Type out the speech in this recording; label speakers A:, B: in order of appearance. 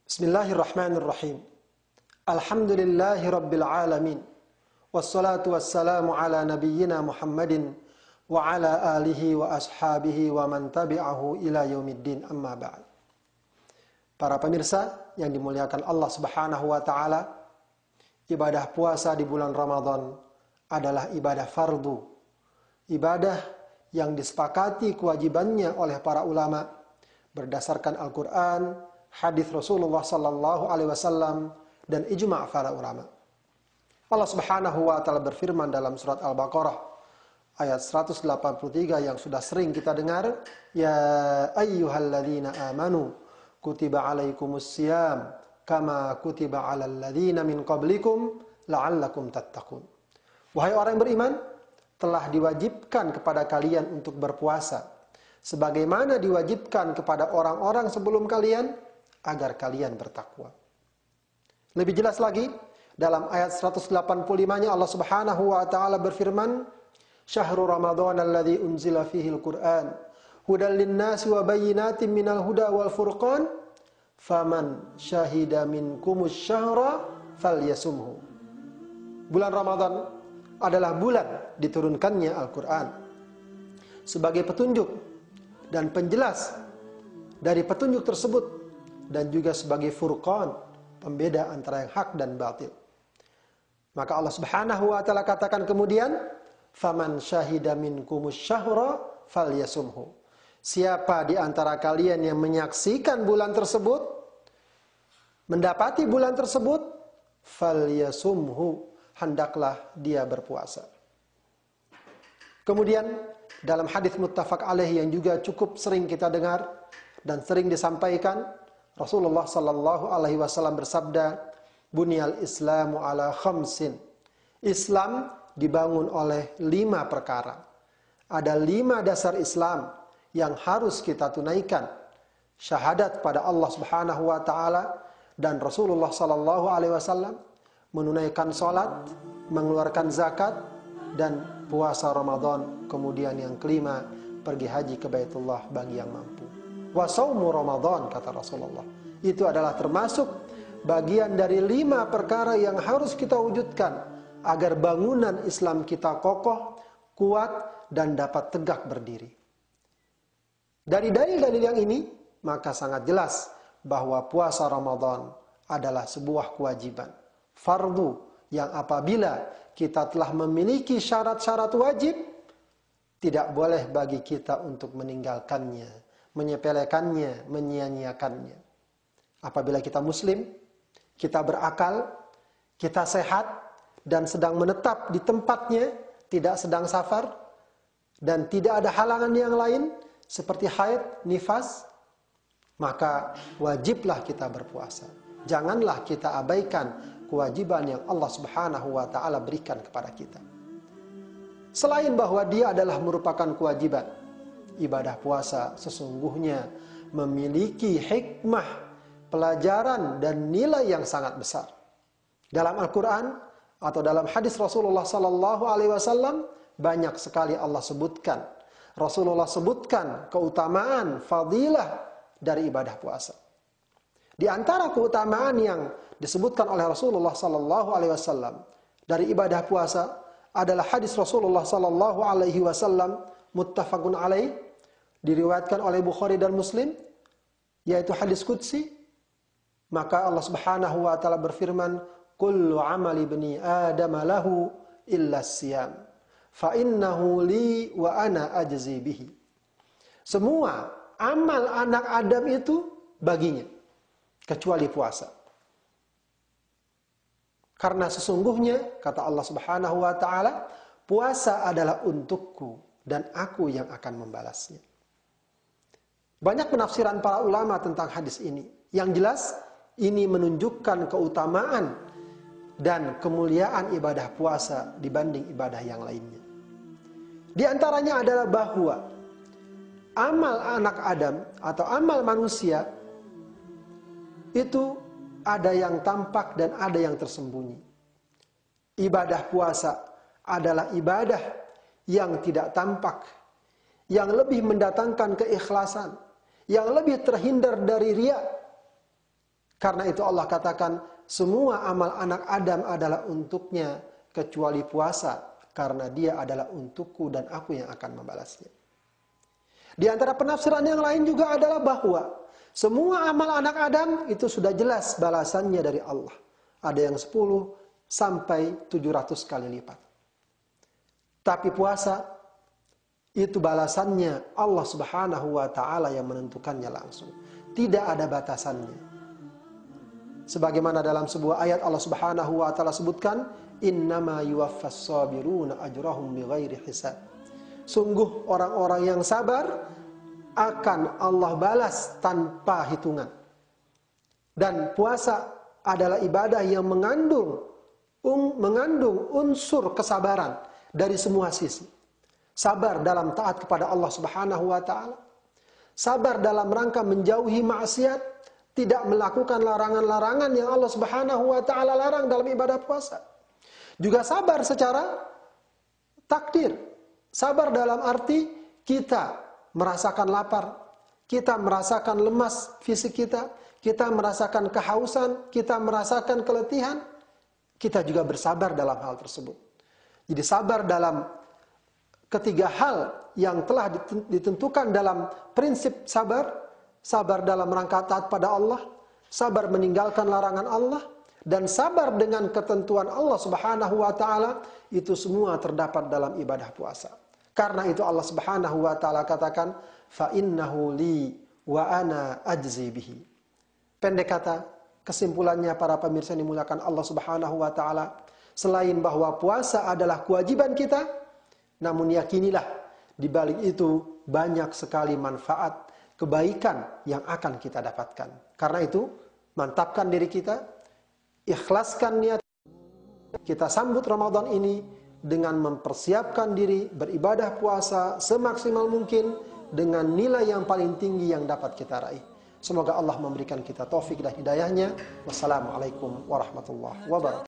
A: Bismillahirrahmanirrahim. Alhamdulillahi rabbil alamin. Wassalatu wassalamu ala nabiyyina Muhammadin wa ala alihi wa ashabihi wa man tabi'ahu ila yaumiddin, amma ba'd. Para pemirsa yang dimuliakan Allah Subhanahu wa taala, ibadah puasa di bulan Ramadan adalah ibadah fardu. Ibadah yang disepakati kewajibannya oleh para ulama berdasarkan Al-Qur'an, hadis Rasulullah sallallahu alaihi wasallam dan ijma' para ulama. Allah Subhanahu wa taala berfirman dalam surat Al-Baqarah ayat 183 yang sudah sering kita dengar, ya ayyuhalladzina amanu kutiba alaikumusiyam kama kutiba alal ladzina min qablikum la'allakum tattaqun. Wahai orang yang beriman, telah diwajibkan kepada kalian untuk berpuasa sebagaimana diwajibkan kepada orang-orang sebelum kalian agar kalian bertakwa. Lebih jelas lagi, dalam ayat 185-nya Allah Subhanahu wa taala berfirman, "Syahrul Ramadhan alladzi unzila fihi al-Qur'an hudal lin-nasi wa bayyinatin minal huda wal furqan faman syahida minkumus syahra falyasumhu." Bulan Ramadan adalah bulan diturunkannya Al-Qur'an sebagai petunjuk dan penjelas dari petunjuk tersebut, dan juga sebagai furqan, pembeda antara yang hak dan batil. Maka Allah Subhanahu wa taala katakan kemudian, faman syahida minkumus syahra falyasumhu. Siapa di antara kalian yang menyaksikan bulan tersebut, mendapati bulan tersebut, falyasumhu, hendaklah dia berpuasa. Kemudian dalam hadis muttafaq alaih yang juga cukup sering kita dengar dan sering disampaikan, Rasulullah sallallahu alaihi wasallam bersabda, "Bunyal Islamu ala khamsin." Islam dibangun oleh 5 perkara. Ada 5 dasar Islam yang harus kita tunaikan. Syahadat pada Allah Subhanahu wa taala dan Rasulullah sallallahu alaihi wasallam, menunaikan salat, mengeluarkan zakat, dan puasa Ramadan. Kemudian yang kelima, pergi haji ke Baitullah bagi yang mampu. Wa shaumu Ramadan, kata Rasulullah. Itu adalah termasuk bagian dari 5 perkara yang harus kita wujudkan agar bangunan Islam kita kokoh, kuat, dan dapat tegak berdiri. Dari dalil-dalil yang ini, maka sangat jelas bahwa puasa Ramadan adalah sebuah kewajiban, fardu, yang apabila kita telah memiliki syarat-syarat wajib, tidak boleh bagi kita untuk meninggalkannya, menyepelekannya, menyia-nyiakannya. Apabila kita muslim, kita berakal, kita sehat, dan sedang menetap di tempatnya, tidak sedang safar, dan tidak ada halangan yang lain, seperti haid, nifas, maka wajiblah kita berpuasa. Janganlah kita abaikan kewajiban yang Allah Subhanahu wa taala berikan kepada kita. Selain bahwa dia adalah merupakan kewajiban, ibadah puasa sesungguhnya memiliki hikmah, pelajaran, dan nilai yang sangat besar. Dalam Al-Quran atau dalam hadis Rasulullah sallallahu alaihi wasallam banyak sekali Allah sebutkan. Rasulullah sebutkan keutamaan, fadilah dari ibadah puasa. Di antara keutamaan yang disebutkan oleh Rasulullah sallallahu alaihi wasallam dari ibadah puasa adalah hadis Rasulullah sallallahu alaihi wasallam muttafaqun alaih, diriwayatkan oleh Bukhari dan Muslim, yaitu hadis qudsi. Maka Allah Subhanahu wa taala berfirman, kullu amali ibni adam lahu illa siyam fa innahu li wa ana ajzi bihi. Semua amal anak Adam itu baginya kecuali puasa. Karena sesungguhnya, kata Allah Subhanahu wa taala, puasa adalah untukku dan aku yang akan membalasnya. Banyak penafsiran para ulama tentang hadis ini. Yang jelas, ini menunjukkan keutamaan dan kemuliaan ibadah puasa dibanding ibadah yang lainnya. Di antaranya adalah bahwa amal anak Adam atau amal manusia itu ada yang tampak dan ada yang tersembunyi. Ibadah puasa adalah ibadah yang tidak tampak, yang lebih mendatangkan keikhlasan, yang lebih terhindar dari riya. Karena itu Allah katakan, semua amal anak Adam adalah untuknya kecuali puasa, karena dia adalah untukku dan aku yang akan membalasnya. Di antara penafsiran yang lain juga adalah bahwa semua amal anak Adam itu sudah jelas balasannya dari Allah. Ada yang 10 sampai 700 kali lipat. Tapi puasa itu balasannya Allah Subhanahu wa taala yang menentukannya langsung. Tidak ada batasannya. Sebagaimana dalam sebuah ayat Allah Subhanahu wa taala sebutkan, innama yuwaffas sabiruna ajrahum bighairi hisab. Sungguh orang-orang yang sabar akan Allah balas tanpa hitungan. Dan puasa adalah ibadah yang mengandung unsur kesabaran dari semua sisi. Sabar dalam taat kepada Allah Subhanahu wa taala. Sabar dalam rangka menjauhi maksiat, tidak melakukan larangan-larangan yang Allah Subhanahu wa taala larang dalam ibadah puasa. Juga sabar secara takdir. Sabar dalam arti kita merasakan lapar, kita merasakan lemas fisik kita merasakan kehausan, kita merasakan keletihan, kita juga bersabar dalam hal tersebut. Jadi sabar dalam ketiga hal yang telah ditentukan dalam prinsip sabar, sabar dalam rangka taat pada Allah, sabar meninggalkan larangan Allah, dan sabar dengan ketentuan Allah Subhanahu wa taala, itu semua terdapat dalam ibadah puasa. Karena itu Allah Subhanahu wa taala katakan, fa innahu li wa ana ajzi bihi. Pendek kata, kesimpulannya para pemirsa yang dimuliakan Allah Subhanahu wa taala, selain bahwa puasa adalah kewajiban kita, namun yakinilah di balik itu banyak sekali manfaat, kebaikan yang akan kita dapatkan. Karena itu, mantapkan diri kita, ikhlaskan niat kita sambut Ramadan ini dengan mempersiapkan diri beribadah puasa semaksimal mungkin dengan nilai yang paling tinggi yang dapat kita raih. Semoga Allah memberikan kita taufik dan hidayahnya. Wassalamualaikum warahmatullahi wabarakatuh.